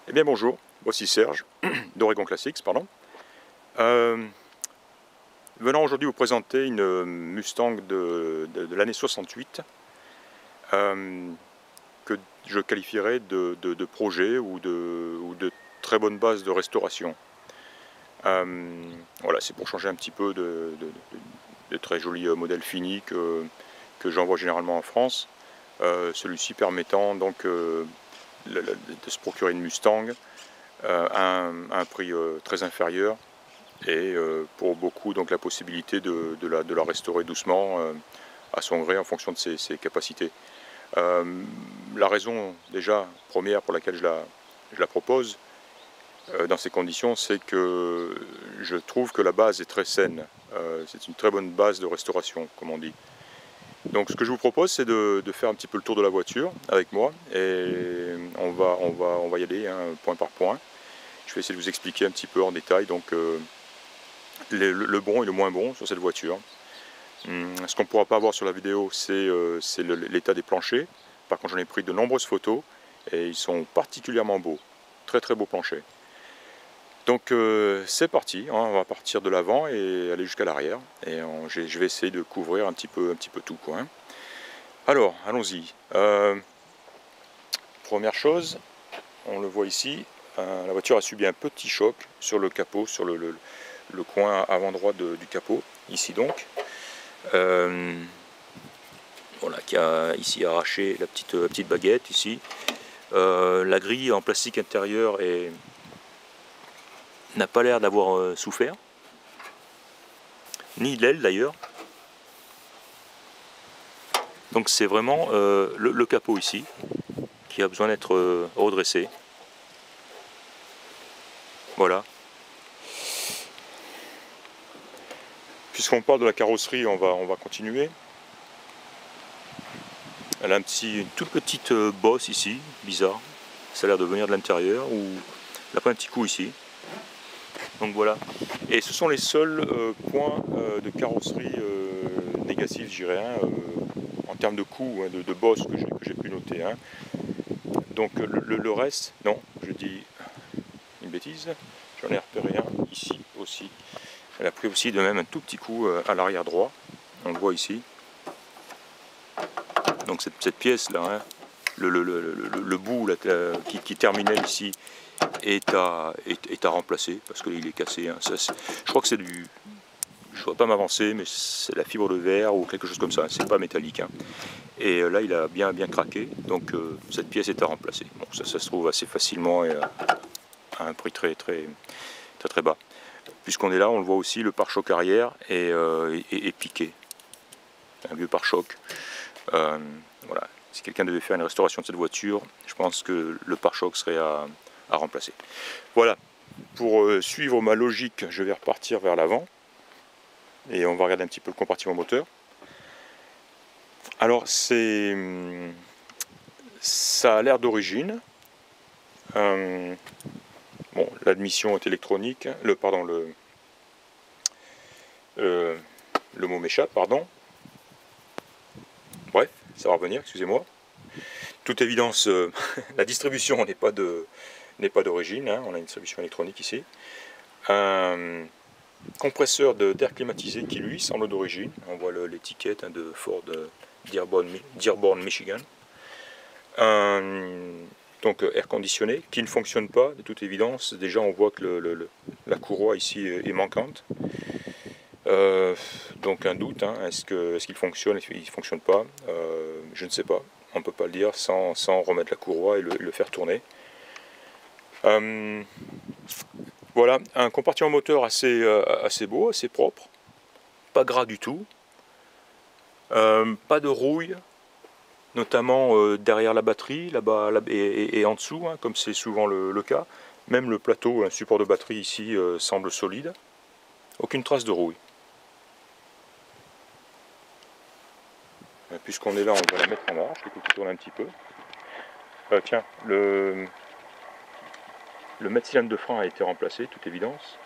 Eh bien bonjour, voici Serge d'Oregon Classics, pardon. Venant aujourd'hui vous présenter une Mustang de l'année 68 que je qualifierais de projet ou de très bonne base de restauration. Voilà, c'est pour changer un petit peu de très jolis modèles finis que j'envoie généralement en France. Celui-ci permettant donc de se procurer une Mustang à un prix très inférieur et pour beaucoup donc la possibilité de la restaurer doucement à son gré en fonction de ses capacités. La raison déjà première pour laquelle je la propose dans ces conditions, c'est que je trouve que la base est très saine. C'est une très bonne base de restauration, comme on dit. Donc ce que je vous propose, c'est de faire un petit peu le tour de la voiture avec moi et on va y aller hein, point par point. Je vais essayer de vous expliquer un petit peu en détail donc, le bon et le moins bon sur cette voiture. Ce qu'on ne pourra pas voir sur la vidéo, c'est l'état des planchers. Par contre, j'en ai pris de nombreuses photos et ils sont particulièrement beaux. Très très beaux planchers. Donc c'est parti, hein, on va partir de l'avant et aller jusqu'à l'arrière. Et je vais essayer de couvrir un petit peu tout, quoi, hein. Alors, allons-y. Première chose, on le voit ici, la voiture a subi un petit choc sur le capot, sur le coin avant droit du capot, ici donc. Voilà, qui a ici arraché la petite baguette ici. La grille en plastique intérieur n'a pas l'air d'avoir souffert, ni l'aile d'ailleurs. Donc c'est vraiment le capot ici qui a besoin d'être redressé. Voilà. Puisqu'on parle de la carrosserie, on va continuer. Elle a une toute petite bosse ici, bizarre. Ça a l'air de venir de l'intérieur, ou elle a pas un petit coup ici. Donc voilà. Et ce sont les seuls points de carrosserie négatifs, je dirais, hein, en termes de coup, hein, de bosse que j'ai pu noter. Hein. Donc le reste, non, je dis une bêtise. J'en ai repéré un ici aussi. Elle a pris aussi de même un tout petit coup à l'arrière droit. On le voit ici. Donc cette pièce là, hein, le bout là, qui terminait ici est à remplacer parce qu'il est cassé. Hein. Je crois que c'est du... Je ne voudrais pas m'avancer, mais c'est de la fibre de verre ou quelque chose comme ça. C'est pas métallique. Hein. Et là, il a bien craqué. Donc cette pièce est à remplacer. Bon, ça se trouve assez facilement et à un prix très bas. Puisqu'on est là, on le voit aussi, le pare-choc arrière est piqué. Un vieux pare-choc. Voilà. Si quelqu'un devait faire une restauration de cette voiture, je pense que le pare-choc serait à remplacer. Voilà. Pour suivre ma logique, je vais repartir vers l'avant. Et on va regarder un petit peu le compartiment moteur. Alors, ça a l'air d'origine. Bon, l'admission est électronique. Le mot m'échappe, pardon. Bref, ça va revenir, excusez-moi. Toute évidence, la distribution n'est pas d'origine. Hein, on a une distribution électronique ici. Un compresseur d'air climatisé qui lui semble d'origine. On voit l'étiquette hein, de Ford Dearborn, Michigan. Donc air conditionné qui ne fonctionne pas de toute évidence. Déjà on voit que la courroie ici est manquante. Donc un doute, hein. Est-ce qu'il fonctionne, est-ce qu'il ne fonctionne pas, je ne sais pas, on ne peut pas le dire sans remettre la courroie et le faire tourner. Voilà, un compartiment moteur assez beau, assez propre, pas gras du tout, pas de rouille, notamment derrière la batterie, là-bas et en dessous, hein, comme c'est souvent le cas. Même le plateau, un support de batterie ici semble solide, aucune trace de rouille. Puisqu'on est là, on va la mettre en marche, écoutez, tourne un petit peu. Tiens, le mètre-cylindre de frein a été remplacé, toute évidence.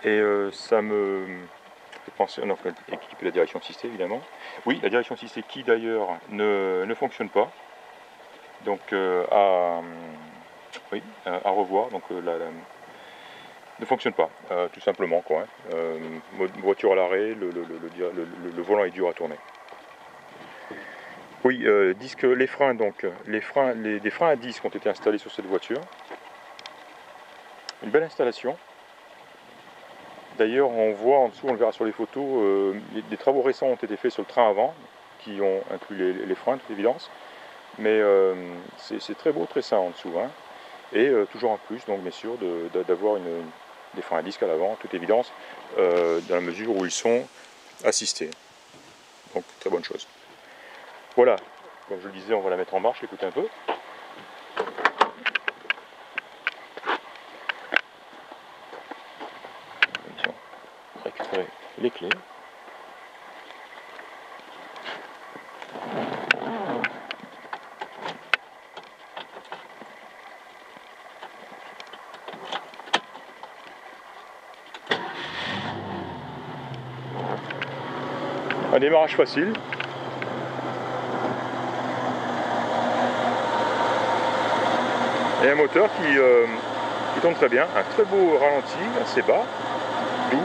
Et ça me fait penser, non, il faut équiper la direction assistée évidemment. Oui, la direction assistée qui d'ailleurs ne fonctionne pas. Donc Oui, à revoir, donc ne fonctionne pas, tout simplement, quoi. Hein. Voiture à l'arrêt, le volant est dur à tourner. Oui, disque, les freins, donc, des freins à disque ont été installés sur cette voiture. Une belle installation. D'ailleurs, on voit en dessous, on le verra sur les photos, des travaux récents ont été faits sur le train avant, qui ont inclus les freins, de toute évidence. Mais c'est très beau, très sain en dessous. Hein. Et toujours en plus, donc bien sûr, d'avoir des freins à disque à l'avant, toute évidence, dans la mesure où ils sont assistés. Donc très bonne chose. Voilà, comme je le disais, on va la mettre en marche, écoutez un peu. Récupérer les clés. Un démarrage facile. Et un moteur qui tourne très bien, un très beau ralenti, assez bas, doux.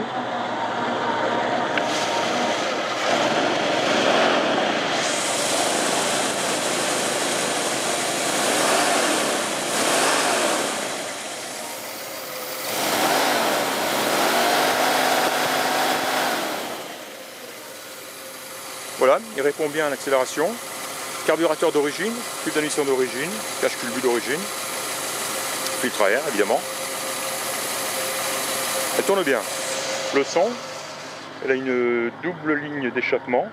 Voilà, il répond bien à l'accélération. Carburateur d'origine, tube d'admission d'origine, cache culbu d'origine, filtre à air évidemment. Elle tourne bien. Le son, elle a une double ligne d'échappement.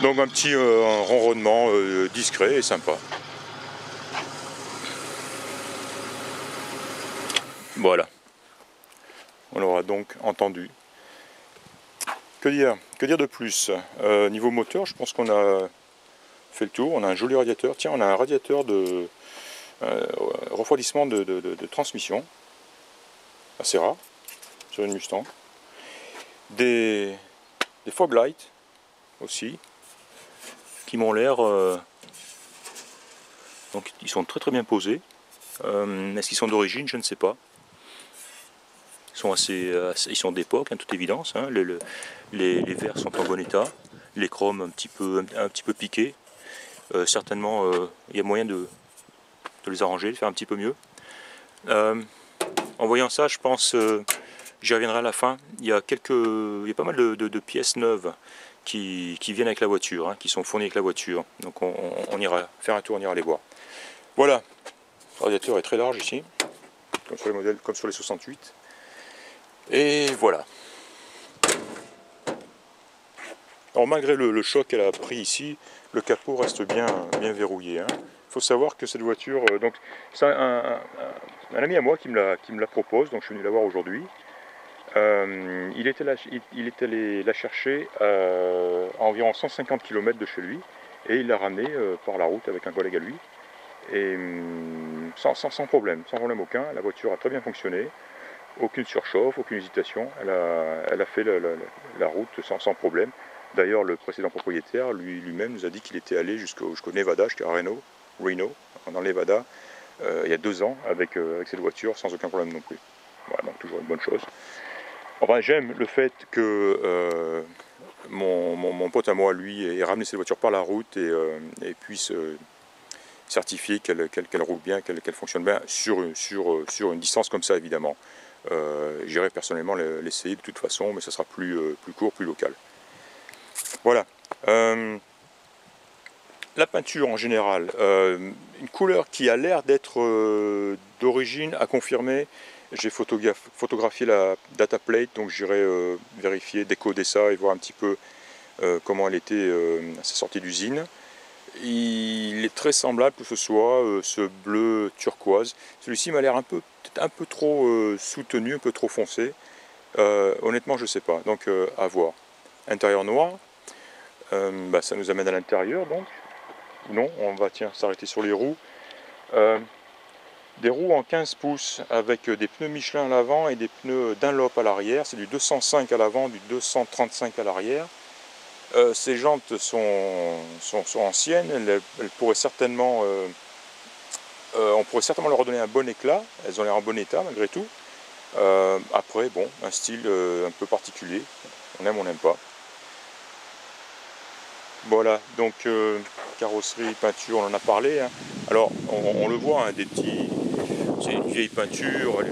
Donc un petit ronronnement discret et sympa. Voilà. On l'aura donc entendu. Que dire de plus? Niveau moteur, je pense qu'on a fait le tour. On a un joli radiateur. Tiens, on a un radiateur de refroidissement de transmission. Assez rare sur une Mustang. Des fog lights aussi, qui m'ont l'air... donc ils sont très bien posés. Est-ce qu'ils sont d'origine? Je ne sais pas. Ils sont d'époque, hein, toute évidence. Hein. Les verres sont en bon état. Les chromes un petit peu piqués. Certainement, il y a moyen de les arranger, de faire un petit peu mieux. En voyant ça, je pense, j'y reviendrai à la fin. Il y a pas mal de pièces neuves qui viennent avec la voiture, hein, qui sont fournies avec la voiture. Donc on ira faire un tour, on ira les voir. Voilà, le radiateur est très large ici, comme sur les modèles, comme sur les 68. Et voilà. Alors malgré le choc qu'elle a pris ici, le capot reste bien verrouillé. Hein. Il faut savoir que cette voiture, donc c'est un ami à moi qui me la propose, donc je suis venu la voir aujourd'hui. Il est allé la chercher à environ 150 km de chez lui et il l'a ramenée par la route avec un collègue à lui. Et sans problème aucun, la voiture a très bien fonctionné. Aucune surchauffe, aucune hésitation, elle a fait la route sans problème. D'ailleurs, le précédent propriétaire, lui-même, nous a dit qu'il était allé jusqu'au Nevada, jusqu'à Reno, dans le Nevada, il y a 2 ans, avec cette voiture, sans aucun problème non plus. Voilà, donc toujours une bonne chose. Enfin, j'aime le fait que mon pote à moi, lui, ait ramené cette voiture par la route et puisse certifier qu'elle roule bien, qu'elle fonctionne bien sur une distance comme ça, évidemment. J'irai personnellement l'essayer de toute façon, mais ça sera plus court, plus local. Voilà. La peinture en général, une couleur qui a l'air d'être d'origine à confirmer. J'ai photographié la data plate, donc j'irai vérifier, décoder ça et voir un petit peu comment elle était à sa sortie d'usine. Il est très semblable que ce soit ce bleu turquoise. Celui-ci m'a l'air peut-être un peu trop soutenu, un peu trop foncé. Honnêtement, je ne sais pas. Donc à voir. Intérieur noir. Ça nous amène à l'intérieur donc. Non, on va s'arrêter sur les roues. Des roues en 15 pouces avec des pneus Michelin à l'avant et des pneus Dunlop à l'arrière. C'est du 205 à l'avant, du 235 à l'arrière. Ces jantes sont anciennes, elles pourraient certainement, on pourrait certainement leur redonner un bon éclat, elles ont l'air en bon état malgré tout. Après, bon, un style un peu particulier, on aime, on n'aime pas. Voilà, donc carrosserie, peinture, on en a parlé, hein. Alors, on le voit, hein, c'est une vieille peinture,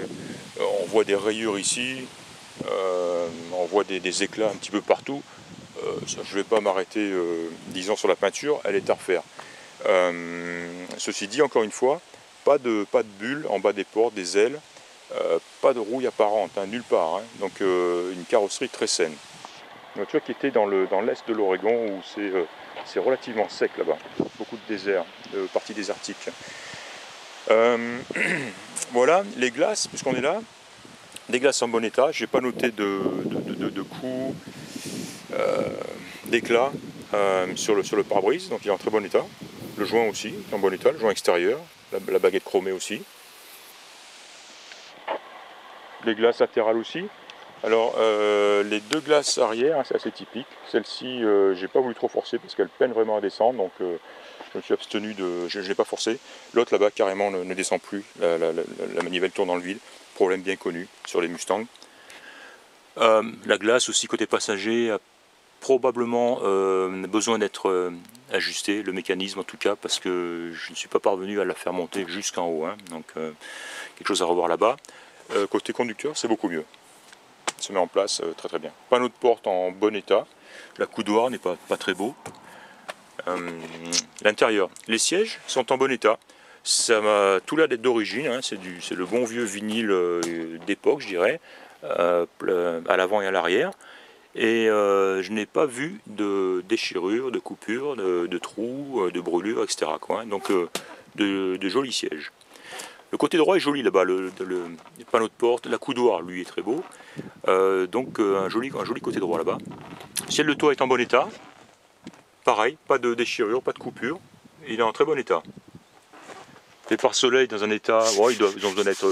on voit des rayures ici, on voit des éclats un petit peu partout. Je ne vais pas m'arrêter, disons, sur la peinture, elle est à refaire. Ceci dit, encore une fois, pas de bulles en bas des portes, des ailes, pas de rouille apparente, hein, nulle part, hein. Donc une carrosserie très saine. Une voiture qui était dans l'est de l'Oregon où c'est relativement sec là-bas, beaucoup de désert, de parties désertiques. Voilà, les glaces, puisqu'on est là, des glaces en bon état, j'ai pas noté de coups, d'éclat sur le pare-brise, donc il est en très bon état. Le joint aussi est en bon état, le joint extérieur, la baguette chromée aussi. Les glaces latérales aussi. Alors les deux glaces arrière, hein, c'est assez typique. Celle-ci, j'ai pas voulu trop forcer parce qu'elle peine vraiment à descendre, donc je me suis abstenu je ne l'ai pas forcé. L'autre là-bas carrément ne descend plus, la manivelle tourne dans le vide, problème bien connu sur les Mustangs. La glace aussi côté passager a probablement besoin d'être ajustée, le mécanisme en tout cas, parce que je ne suis pas parvenu à la faire monter jusqu'en haut, hein, donc quelque chose à revoir là-bas. Côté conducteur, c'est beaucoup mieux. Se met en place très très bien. Panneau de porte en bon état, la coudoir n'est pas très beau. L'intérieur, les sièges sont en bon état. Ça m'a tout l'air d'être d'origine, hein, c'est le bon vieux vinyle d'époque, je dirais, à l'avant et à l'arrière. Et je n'ai pas vu de déchirures, de coupures, de trous, de brûlures, etc., quoi, hein. Donc de jolis sièges. Le côté droit est joli là-bas, le panneau de porte, la coudoir lui est très beau, donc un joli côté droit là-bas. Le ciel de toit est en bon état, pareil, pas de déchirure, pas de coupure, il est en très bon état. Les pare-soleil dans un état, bon, ils ont besoin d'être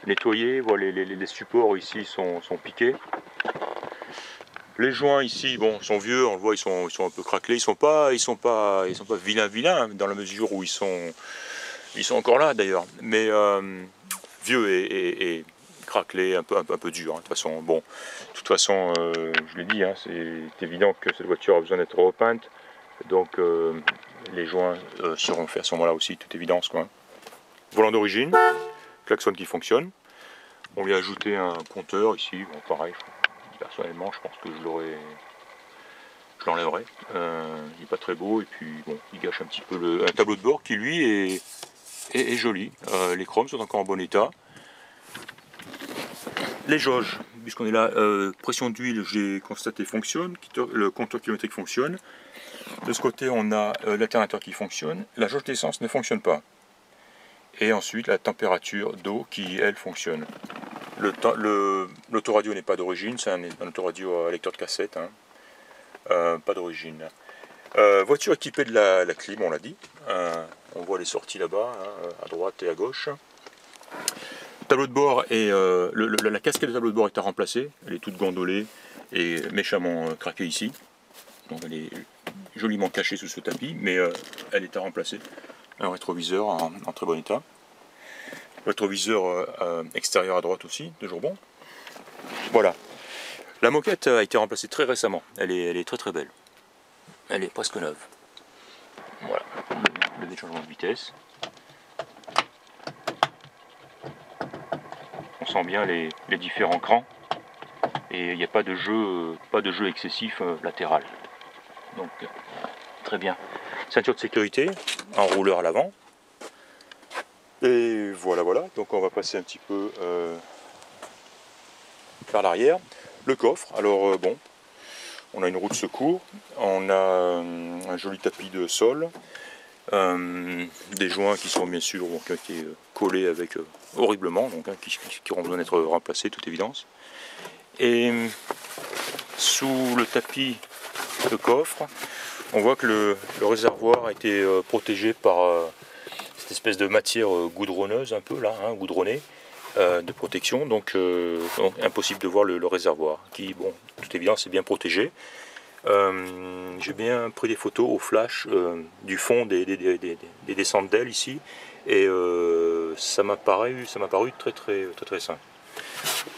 nettoyés, voilà, les supports ici sont piqués. Les joints ici, bon, sont vieux, on le voit, ils sont un peu craquelés, ils sont pas vilains dans la mesure où ils sont encore là d'ailleurs, mais vieux et craquelé, un peu dur, hein, de toute façon. Bon, de toute façon, je l'ai dit, hein, c'est évident que cette voiture a besoin d'être repeinte, donc les joints seront faits à ce moment-là aussi, toute évidence, quoi. Volant d'origine, klaxon qui fonctionne. On lui a ajouté un compteur ici, bon, pareil, personnellement, je pense que je l'enlèverai. Il n'est pas très beau, et puis bon, il gâche un petit peu un tableau de bord qui lui est joli. Les chromes sont encore en bon état. Les jauges, puisqu'on est là, pression d'huile, j'ai constaté fonctionne, le compteur kilométrique fonctionne. De ce côté, on a l'alternateur qui fonctionne. La jauge d'essence ne fonctionne pas. Et ensuite, la température d'eau qui, elle, fonctionne. L'autoradio n'est pas d'origine, c'est un autoradio à lecteur de cassette, hein. Pas d'origine. Voiture équipée de la clim, on l'a dit. On voit les sorties là-bas, hein, à droite et à gauche. Tableau de bord et la casquette de tableau de bord est à remplacer. Elle est toute gondolée et méchamment craquée ici. Donc elle est joliment cachée sous ce tapis, mais elle est à remplacer. Un rétroviseur en très bon état. Rétroviseur extérieur à droite aussi, toujours bon. Voilà. La moquette a été remplacée très récemment. Elle est très très belle. Elle est presque neuve. Voilà. Le déchangement de vitesse. On sent bien les différents crans. Et il n'y a pas de jeu excessif latéral. Donc très bien. Ceinture de sécurité, un rouleur à l'avant. Et voilà. Donc on va passer un petit peu vers l'arrière. Le coffre, alors bon, on a une roue de secours, on a un joli tapis de sol, des joints qui sont bien sûr qui ont été collés avec horriblement, donc hein, qui auront besoin d'être remplacés, toute évidence. Et sous le tapis de coffre, on voit que le réservoir a été protégé par cette espèce de matière goudronneuse, un peu là, hein, goudronnée, de protection, donc impossible de voir le réservoir, qui, bon, toute évidence, est bien protégé. J'ai bien pris des photos au flash du fond des descentes d'ailes ici, et ça m'a paru très sain.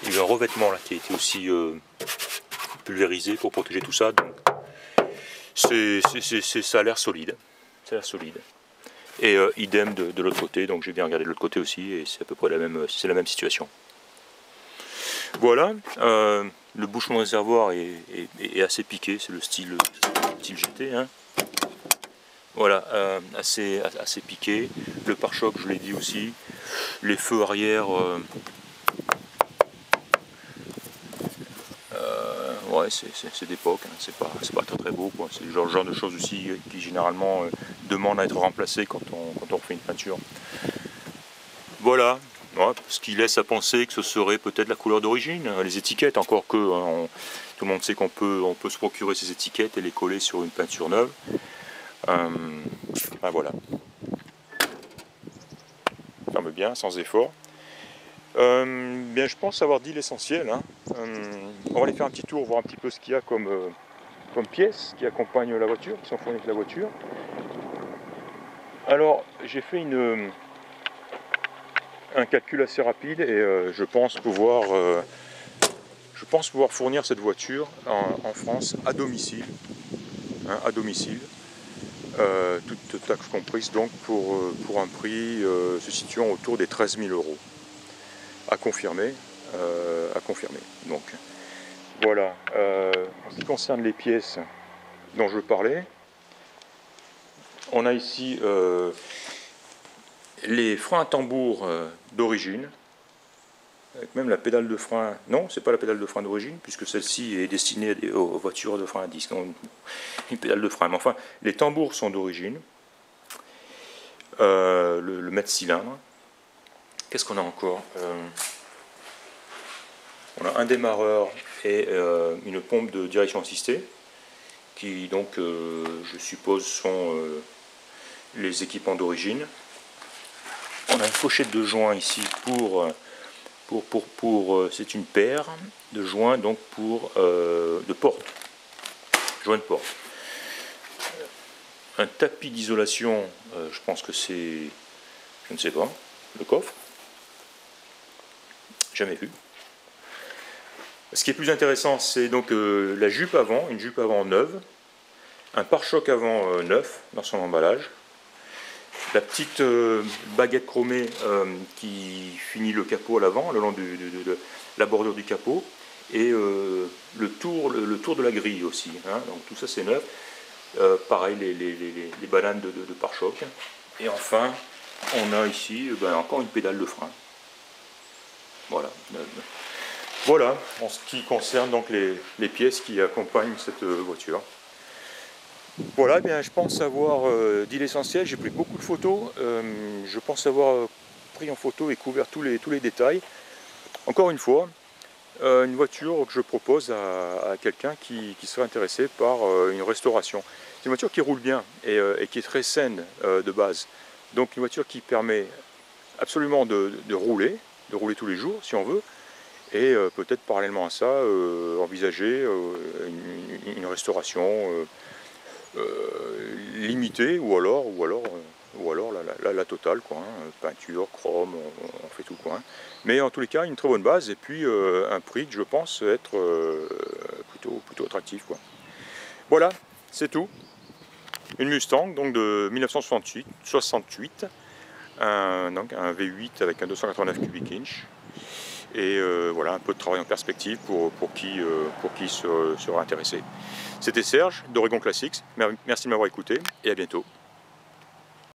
Il y a eu un revêtement là qui a été aussi pulvérisé pour protéger tout ça, donc ça a l'air solide. Ça a l'air solide. Et idem de l'autre côté, donc j'ai bien regardé de l'autre côté aussi, et c'est à peu près la même situation. Voilà, le bouchon de réservoir est assez piqué, c'est le style GT. Hein. Voilà, assez piqué. Le pare-choc, je l'ai dit aussi. Les feux arrière, ouais, c'est d'époque, hein. C'est pas très beau. C'est le genre de choses aussi qui généralement demandent à être remplacées quand on refait une peinture. Voilà. Ouais, ce qui laisse à penser que ce serait peut-être la couleur d'origine, les étiquettes, encore que tout le monde sait qu'on peut se procurer ces étiquettes et les coller sur une peinture neuve. Ben voilà. Ferme bien, sans effort. Bien, je pense avoir dit l'essentiel. Hein. On va aller faire un petit tour, voir un petit peu ce qu'il y a comme pièces qui accompagnent la voiture, qui sont fournies avec la voiture. Alors, j'ai fait un calcul assez rapide et je pense pouvoir fournir cette voiture en France à domicile, hein, toutes taxes comprises, donc pour un prix se situant autour des 13 000 €. À confirmer. Donc voilà. En ce qui concerne les pièces dont je parlais, on a ici les freins à tambour d'origine, avec même la pédale de frein. Non, c'est pas la pédale de frein d'origine, puisque celle-ci est destinée aux voitures de frein à disque, donc une pédale de frein. Mais enfin, les tambours sont d'origine. Le mètre-cylindre. Qu'est-ce qu'on a encore? On a un démarreur et une pompe de direction assistée, qui donc, je suppose, sont les équipements d'origine. On a une pochette de joints ici c'est une paire de joints donc de porte, joints de porte. Un tapis d'isolation, je pense que c'est, je ne sais pas, le coffre. Jamais vu. Ce qui est plus intéressant, c'est donc la jupe avant, une jupe avant neuve, un pare-choc avant neuf dans son emballage, la petite baguette chromée qui finit le capot à l'avant, le long de la bordure du capot, et le tour de la grille aussi. Hein, donc tout ça c'est neuf. Pareil, les bananes de pare-choc. Et enfin, on a ici encore une pédale de frein. Voilà. Voilà, en ce qui concerne donc les pièces qui accompagnent cette voiture. Voilà, eh bien, je pense avoir dit l'essentiel. J'ai pris beaucoup de photos. Je pense avoir pris en photo et couvert tous les détails. Encore une fois, une voiture que je propose à quelqu'un qui serait intéressé par une restauration. C'est une voiture qui roule bien et qui est très saine de base. Donc une voiture qui permet absolument de rouler tous les jours si on veut. Et peut-être parallèlement à ça, envisager une restauration limitée ou alors la totale, quoi, hein, peinture, chrome, on fait tout, quoi, hein. Mais en tous les cas, une très bonne base et puis un prix que je pense être plutôt attractif, quoi. Voilà, c'est tout. Une Mustang donc de 1968, donc un V8 avec un 289 cubic inch. Et voilà, un peu de travail en perspective pour qui sera intéressé. C'était Serge d'Oregon Classics, merci de m'avoir écouté et à bientôt.